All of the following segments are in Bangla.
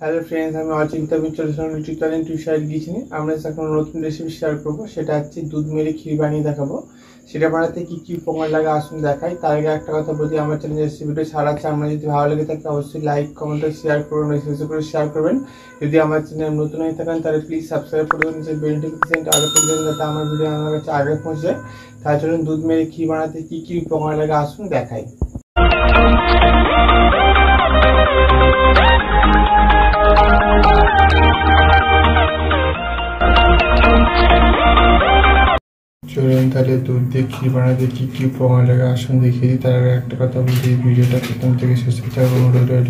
হ্যালো ফ্রেন্ডস, আমি অচিন্তা ইউটিউব চ্যানেল টিউশন গিয়েছি। আমরা এখন নতুন রেসিপি শেয়ার করবো, সেটা হচ্ছে দুধ মেরে ক্ষীর বানিয়ে দেখাবো। সেটা বানাতে কি কি উপকরণ লাগে আসুন দেখাই। তার আগে একটা কথা বলি, আমার চ্যানেল রেসিপিটা ছাড়াচ্ছে, আমরা যদি ভালো লেগে থাকে অবশ্যই লাইক কমেন্ট শেয়ার করবেন, বেশি করে শেয়ার করবেন। যদি আমার চ্যানেল নতুন হয়ে থাকেন তাহলে প্লিজ সাবস্ক্রাইব করবেন, যে বেল নোটিফিকেশনটা আগে পর্যন্ত যাতে আমার ভিডিও আমার কাছে আগে পৌঁছে। তার জন্য দুধ মেরে ক্ষীর বানাতে কি কি উপকরণ লাগে আসুন দেখাই। চলুন তাহলে দুধ দিয়ে ক্ষীর বানাতে কি কি উপকরণ লাগে আসুন দেখিয়ে দিই। তার আগে একটা কথা বলছি, ভিডিওটা প্রথম থেকে শেষ পর্যন্ত অনুরোধ রইল।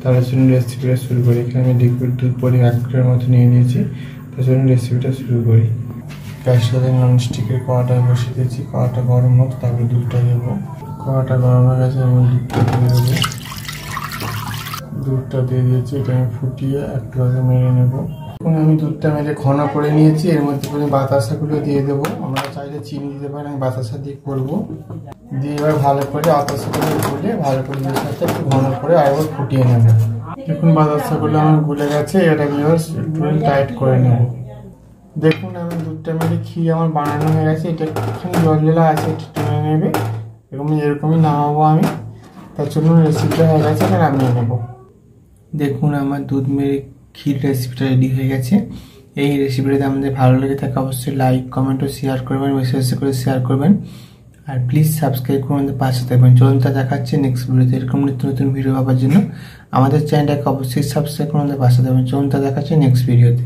তার জন্য রেসিপিটা শুরু করি। এখানে আমি লিকুইড দুধ পরি 1 লিটারের মতো নিয়ে নিয়েছি। তার জন্য রেসিপিটা শুরু করি। গ্যাসটাতে ননস্টিকের কড়াটা বসিয়ে দিয়েছি, কড়াটা গরম হোক, তারপরে দুধটা দেবো। কড়াটা গরম হয়ে গেছে, আমি দুধটা দিয়ে দেবো। দুধটা দিয়ে দিয়েছি, এটা আমি ফুটিয়ে একটুভাবে মেরে নেবো। এখন আমি দুধটা মেরে ঘন করে নিয়েছি, এর মধ্যে করে বাতাসাগুলো দিয়ে দেবো। আমরা চাইলে চিনি দিতে পারি, আমি বাতাসা দিয়ে করবো। দিয়ে এবার ভালো করে বাতাসাগুলো গুলে ভালো করে দুধের সাথে একটু ঘন করে আরেকবার ফুটিয়ে নেব। দেখুন বাতাসাগুলো আমার গুলে গেছে, এটা আমি এবার একটু টাইট করে নেব। দেখুন আমি দুধটা মেরে ক্ষীর আমার বানানো হয়ে গেছে। এটা একটুখানি জল জেলা আছে, একটু টেনে নেবে। এরকমই নামাবো আমি। তার জন্য রেসিপিটা হয়ে গেছে, এটা নামিয়ে নেবো। দেখুন আমার দুধ মেরে ক্ষীর রেসিপিটা রেডি হয়ে গেছে। এই রেসিপিটাতে আমাদের ভালো লেগে থাকে অবশ্যই লাইক কমেন্ট ও শেয়ার করবেন, বেশি বেশি করে শেয়ার করবেন। আর প্লিজ সাবস্ক্রাইব করে আমাদের পাশে থাকবেন। চলুন তা দেখাচ্ছে নেক্সট ভিডিওতে। এরকম নিত্য নতুন ভিডিও পাওয়ার জন্য আমাদের চ্যানেলটাকে অবশ্যই সাবস্ক্রাইব করে আমাদের পাশে থাকবেন। চলুন তা দেখাচ্ছে নেক্সট ভিডিওতে।